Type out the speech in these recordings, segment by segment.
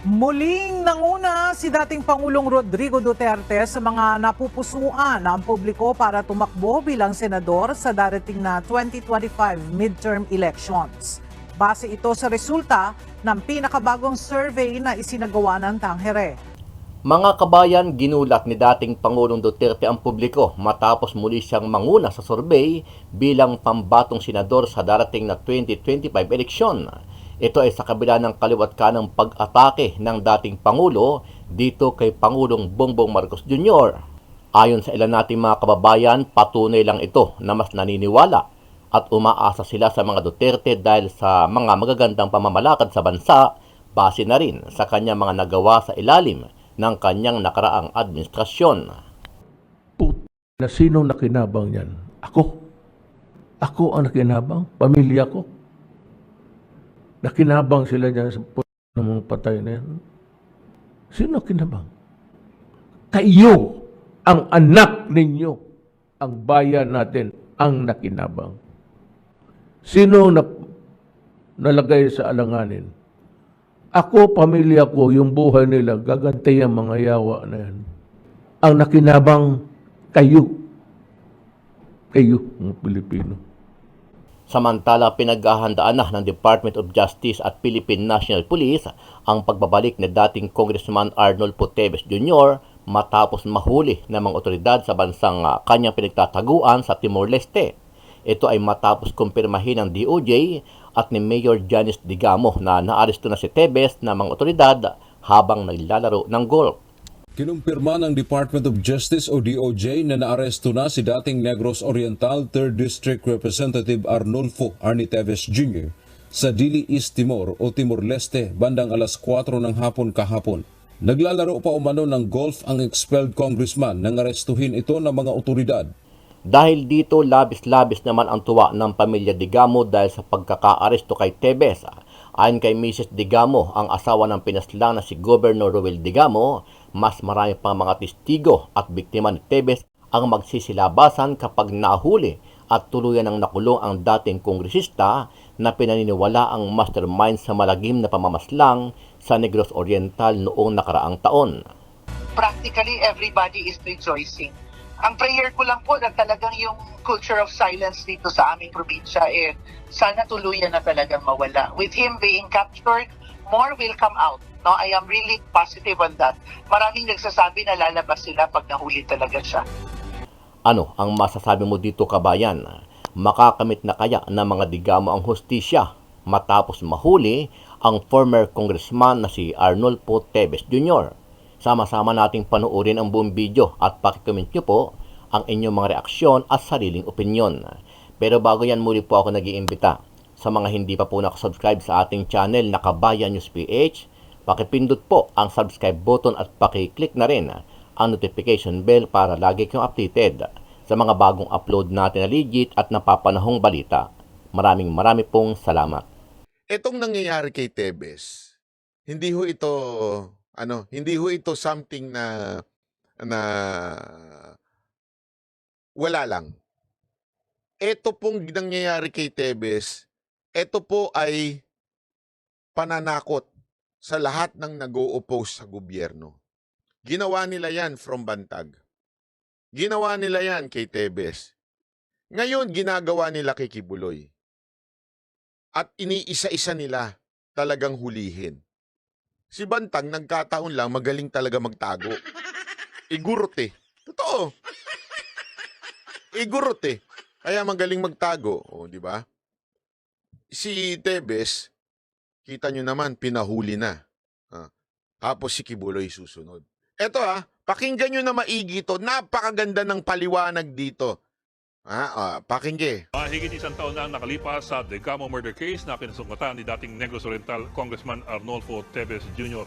Muling nanguna si dating Pangulong Rodrigo Duterte sa mga napupusuan ng publiko para tumakbo bilang senador sa darating na 2025 midterm elections. Base ito sa resulta ng pinakabagong survey na isinagawa ng Tangere. Mga kabayan, ginulat ni dating Pangulong Duterte ang publiko matapos muli siyang manguna sa survey bilang pambatong senador sa darating na 2025 eleksyon. Ito ay sa kabila ng kaliwat kanang pag-atake ng dating Pangulo dito kay Pangulong Bongbong Marcos Jr. Ayon sa ilan nating mga kababayan, patunay lang ito na mas naniniwala at umaasa sila sa mga Duterte dahil sa mga magagandang pamamalakad sa bansa, base na rin sa kanyang mga nagawa sa ilalim ng kanyang nakaraang administrasyon. Na sino nakinabang yan? Ako. Ako ang nakinabang. Pamilya ko. Nakinabang sila dyan sa ng mga patay na yan. Sino nakinabang? Kayo, ang anak ninyo, ang bayan natin, ang nakinabang. Sino nalagay sa alanganin? Ako, pamilya ko, yung buhay nila, gagantay ang mga yawa na yan. Ang nakinabang, kayo. Kayo, mga Pilipino. Samantala, pinaghahandaan na ng Department of Justice at Philippine National Police ang pagbabalik ni dating Congressman Arnold Teves Jr. matapos mahuli ng mga otoridad sa bansang kanyang pinagtataguan sa Timor-Leste. Ito ay matapos kumpirmahin ng DOJ at ni Mayor Janice Digamo na naaresto na si Teves ng mga otoridad habang naglalaro ng golf. Kinumpirma ng Department of Justice o DOJ na naaresto na si dating Negros Oriental 3rd District Representative Arnulfo Arnie Teves Jr. sa Dili East Timor o Timor-Leste bandang alas 4 ng hapon kahapon. Naglalaro pa umano ng golf ang expelled congressman nang arestuhin ito ng mga otoridad. Dahil dito, labis-labis naman ang tuwa ng pamilya Digamo dahil sa pagkakaaresto kay Teves. Ayon kay Mrs. Digamo, ang asawa ng pinaslang na si Governor Roel Digamo, mas marami pang mga testigo at biktima ni Teves ang magsisilabasan kapag nahuli at tuluyan ng nakulong ang dating kongresista na pinaniniwala ang mastermind sa malagim na pamamaslang sa Negros Oriental noong nakaraang taon. Practically everybody is rejoicing. Ang prayer ko lang po na talagang yung culture of silence dito sa aming probinsya sana tuluyan na talagang mawala. With him being captured, more will come out. No, I am really positive on that. Maraming nagsasabi na lalabas sila pag nahuli talaga siya. Ano ang masasabi mo dito, kabayan? Makakamit na kaya ng mga Digamo ang hustisya matapos mahuli ang former congressman na si Arnold Teves Jr.? Sama-sama nating panoorin ang buong video at pakicomment nyo po ang inyong mga reaksyon at sariling opinyon. Pero bago yan, muli po ako nag-iimbita sa mga hindi pa po nakasubscribe sa ating channel na Kabayan News PH, pakipindot po ang subscribe button at pakiclick na rin ang notification bell para lagi kayong updated sa mga bagong upload natin na legit at napapanahong balita. Maraming pong salamat. Etong nangyayari kay Teves, hindi ho ito something na wala lang. Ito pong nangyayari kay Teves, ito po ay pananakot sa lahat ng nag-o-oppose sa gobyerno. Ginawa nila yan from Bantag. Ginawa nila yan kay Teves. Ngayon, ginagawa nila kay Kibuloy. At iniisa-isa nila talagang hulihin. Si Bantag, nagkataon lang, magaling talaga magtago. Igurot eh. Totoo. Igurot eh. Kaya magaling magtago. O, di ba? Si Teves, kita nyo naman, pinahuli na. Tapos si Kibuloy susunod. Eto pakinggan nyo na maigi to. Napakaganda ng paliwanag dito. Pakingge. Higit isang taon na nakalipas sa Digamo murder case na kinasungkatan ni dating Negros Oriental Congressman Arnulfo Teves Jr.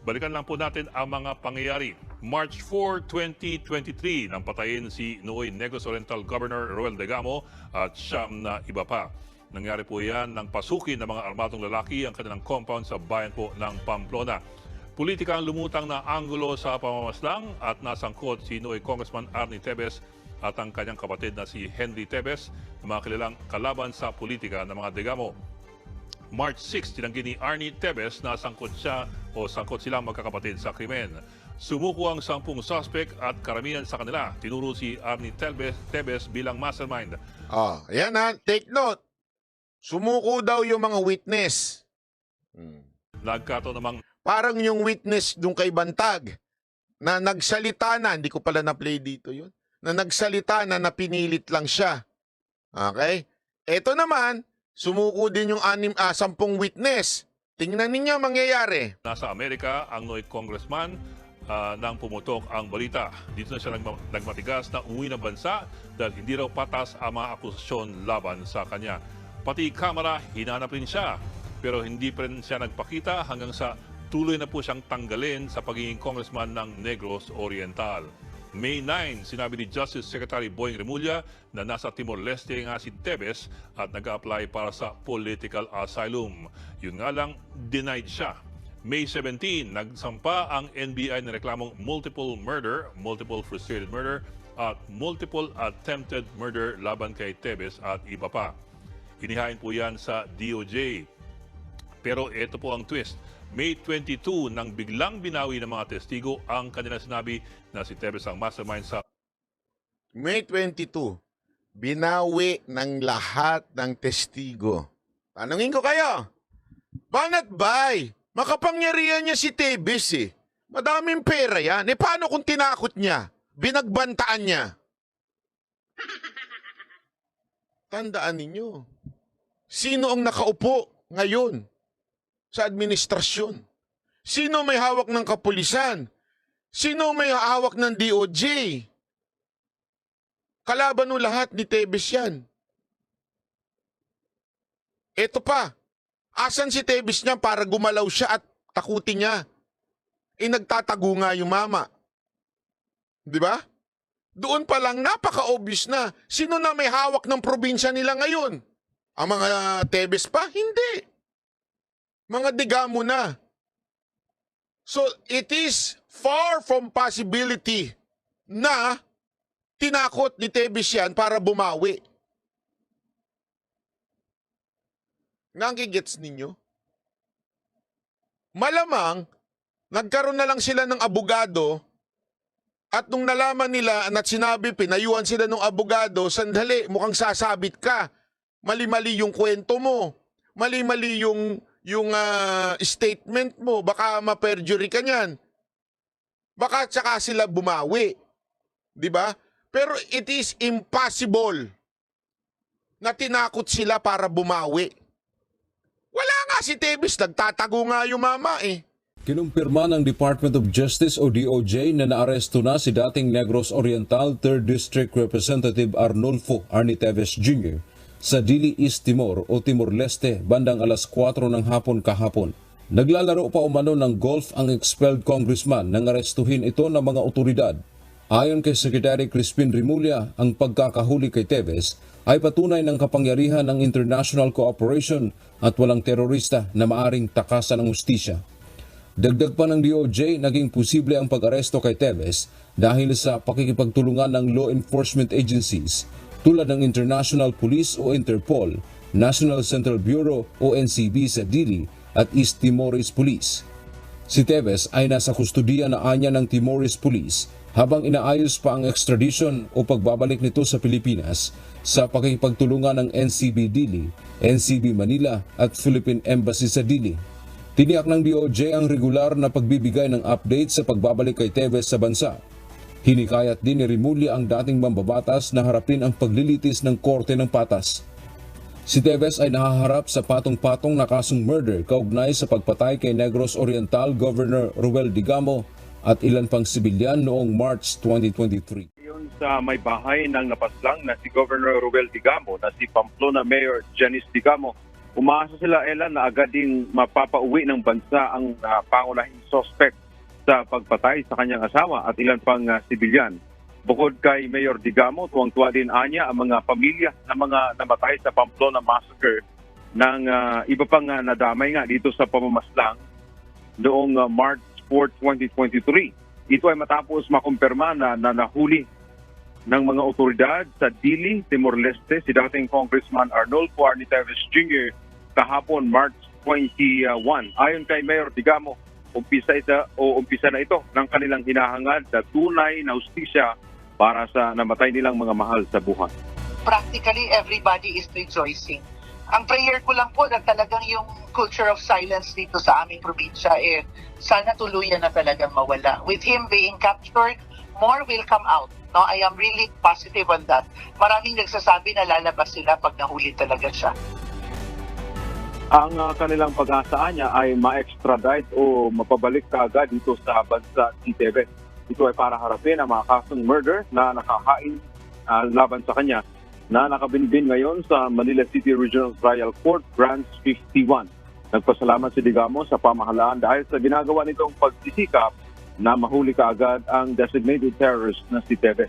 Balikan lang po natin ang mga pangyayari. March 4, 2023 nang patayin si nooy Negros Oriental Governor Roel Digamo at siyam na iba pa. Nangyari po yan nang pasukin ng mga armadong lalaki ang kanilang compound sa bayan po ng Pamplona. Politika ang lumutang na anggulo sa pamamaslang at nasangkot si nooy Congressman Arnie Teves at ang kanyang kapatid na si Henry Teves, na mga kilalang kalaban sa politika ng mga Digamo. March 6, tinanggi ni Arnie Tevez na sangkot silang magkakapatid sa krimen. Sumuko ang 10 suspect at karamihan sa kanila tinuro si Arnie Tevez bilang mastermind. Ayan ha, take note. Sumuko daw yung mga witness. Nagkataon namang Parang yung witness dun kay Bantag na nagsalita na, hindi ko pala na-play dito yun, na nagsalita na napinilit lang siya. Okay? Ito naman, sumuko din yung 10 witness. Tingnan ninyo ang mangyayari. nasa Amerika ang Noy congressman nang pumutok ang balita. Dito na siya nagmatigas na uwi ng bansa dahil hindi raw patas ang mga akusasyon laban sa kanya. Pati kamera, hinanap rin siya. Pero hindi pa rin siya nagpakita hanggang sa tuloy na po siyang tanggalin sa pagiging congressman ng Negros Oriental. May 9, sinabi ni Justice Secretary Boying Remulla na nasa Timor-Leste nga si Tevez at nag-apply para sa political asylum. Yun nga lang, denied siya. May 17, nagsampa ang NBI ng reklamong multiple murder, multiple frustrated murder, at multiple attempted murder laban kay Tevez at iba pa. Inihain po yan sa DOJ. Pero ito po ang twist. May 22 nang biglang binawi ng mga testigo ang kanilang sinabi na si Tevez ang mastermind sa May 22, binawi ng lahat ng testigo. Tanungin ko kayo, banat bay? Makapangyarihan niya si Tevez eh. Madaming pera yan. Paano kung tinakot niya? Binagbantaan niya? Tandaan ninyo, sino ang nakaupo ngayon sa administrasyon? Sino may hawak ng kapulisan? Sino may hawak ng DOJ? Kalaban ng lahat ni Tevez yan. Ito pa, asan si Tevez niya para gumalaw siya at takutin niya? Nagtatago nga yung mama. Di ba? Doon pa lang napaka-obvious na. Sino na may hawak ng probinsya nila ngayon? Ang mga Tevez pa? Hindi. Mga Digamo na. So, it is far from possibility na tinakot ni Tevez yan para bumawi. Nangigets ninyo? Malamang, nagkaroon na lang sila ng abogado at nung nalaman nila at sinabi, pinayuan sila ng abogado, sandali, mukhang sasabit ka. Mali-mali yung kwento mo. Mali-mali yung statement mo. Baka ma-perjury ka niyan. Baka tsaka sila bumawi. Di ba? Pero it is impossible na tinakot sila para bumawi. Wala nga si Tevez, nagtatago nga yung mama eh. Kinumpirma ng Department of Justice o DOJ na naaresto na si dating Negros Oriental 3rd District Representative Arnulfo Arnie Tevez Jr. sa Dili East Timor o Timor-Leste bandang alas 4 ng hapon kahapon. Naglalaro pa umano ng golf ang expelled congressman nang arestuhin ito ng mga otoridad. Ayon kay Secretary Crispin Remulla, ang pagkakahuli kay Tevez ay patunay ng kapangyarihan ng international cooperation at walang terorista na maaring takasan ng hustisya. Dagdag pa ng DOJ, naging posible ang pag-aresto kay Tevez dahil sa pakikipagtulungan ng law enforcement agencies tulad ng International Police o Interpol, National Central Bureau o NCB sa Dili at East Timorese Police. Si Tevez ay nasa kustudiya na anya ng Timorese Police habang inaayos pa ang extradition o pagbabalik nito sa Pilipinas sa pakikipagtulungan ng NCB Dili, NCB Manila at Philippine Embassy sa Dili. Tiniyak ng DOJ ang regular na pagbibigay ng update sa pagbabalik kay Tevez sa bansa. Hinikayat din ni Remulla ang dating mambabatas na harapin ang paglilitis ng Korte ng Patas. Si Tevez ay nahaharap sa patong-patong na kasong murder kaugnay sa pagpatay kay Negros Oriental Governor Ruel Digamo at ilan pang sibilyan noong March 2023. Yun sa may bahay ng napaslang na si Governor Ruel Digamo na si Pamplona Mayor Janice Digamo, umaasa sila na agad ding mapapauwi ng bansa ang pangunahing suspect sa pagpatay sa kanyang asawa at ilan pang sibilyan. Bukod kay Mayor Digamo, tuwang-tuwa din anya ang mga pamilya ng mga namatay sa Pamplona Massacre ng iba pang nadamay nga dito sa pamamaslang noong March 4, 2023. Ito ay matapos makumpirma na nahuli ng mga otoridad sa Dili, Timor-Leste si dating Congressman Arnulfo Arnie Tevez Jr. kahapon March 21. Ayon kay Mayor Digamo, umpisa na ito ng kanilang hinahangad na tunay na hustisya para sa namatay nilang mga mahal sa buhay. Practically everybody is rejoicing. Ang prayer ko lang po na talagang yung culture of silence dito sa aming probinsya sana tuluyan na talagang mawala. With him being captured, more will come out. No, I am really positive on that. Maraming nagsasabi na lalabas sila pag nahuli talaga siya. Ang kanilang pag-asa niya ay ma-extradite o mapabalik kaagad dito sa bansa Tibet. Ito ay para harapin ang mga kasong murder na nakahain laban sa kanya na nakabinbin ngayon sa Manila City Regional Trial Court, Branch 51. Nagpasalamat si Digamo sa pamahalaan dahil sa ginagawa nitong pagsisikap na mahuli kaagad ang designated terrorist na si Tebe.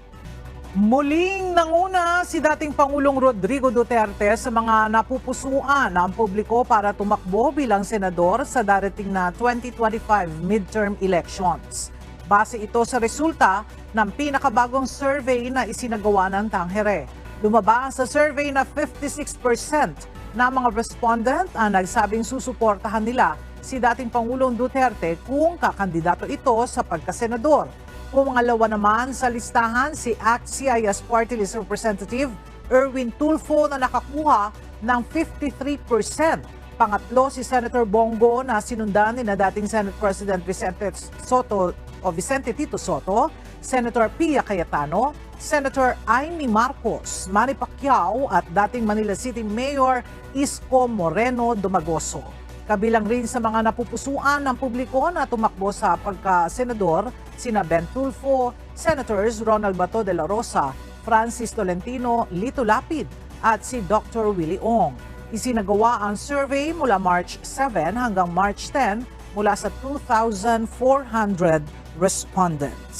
Muling nanguna si dating Pangulong Rodrigo Duterte sa mga napupusuan ng publiko para tumakbo bilang senador sa darating na 2025 midterm elections. Base ito sa resulta ng pinakabagong survey na isinagawa ng Tangere. Lumabas sa survey na 56% na mga respondent ang nagsabing susuportahan nila si dating Pangulong Duterte kung kakandidato ito sa pagkasenador. Pumangalawa naman sa listahan si ACT-CIS Party List Representative Erwin Tulfo na nakakuha ng 53%. Pangatlo si Senator Bongo na sinundan ni na dating Senate President Vicente Tito Soto, Senator Pia Cayetano, Senator Amy Marcos, Manny Pacquiao at dating Manila City Mayor Isko Moreno Dumagoso. Kabilang rin sa mga napupusuan ng publiko na tumakbo sa pagka-senador sina Ben Tulfo, Senators Ronald Bato de la Rosa, Francis Tolentino, Lito Lapid at si Dr. Willie Ong. Isinagawa ang survey mula March 7 hanggang March 10 mula sa 2,400 respondents.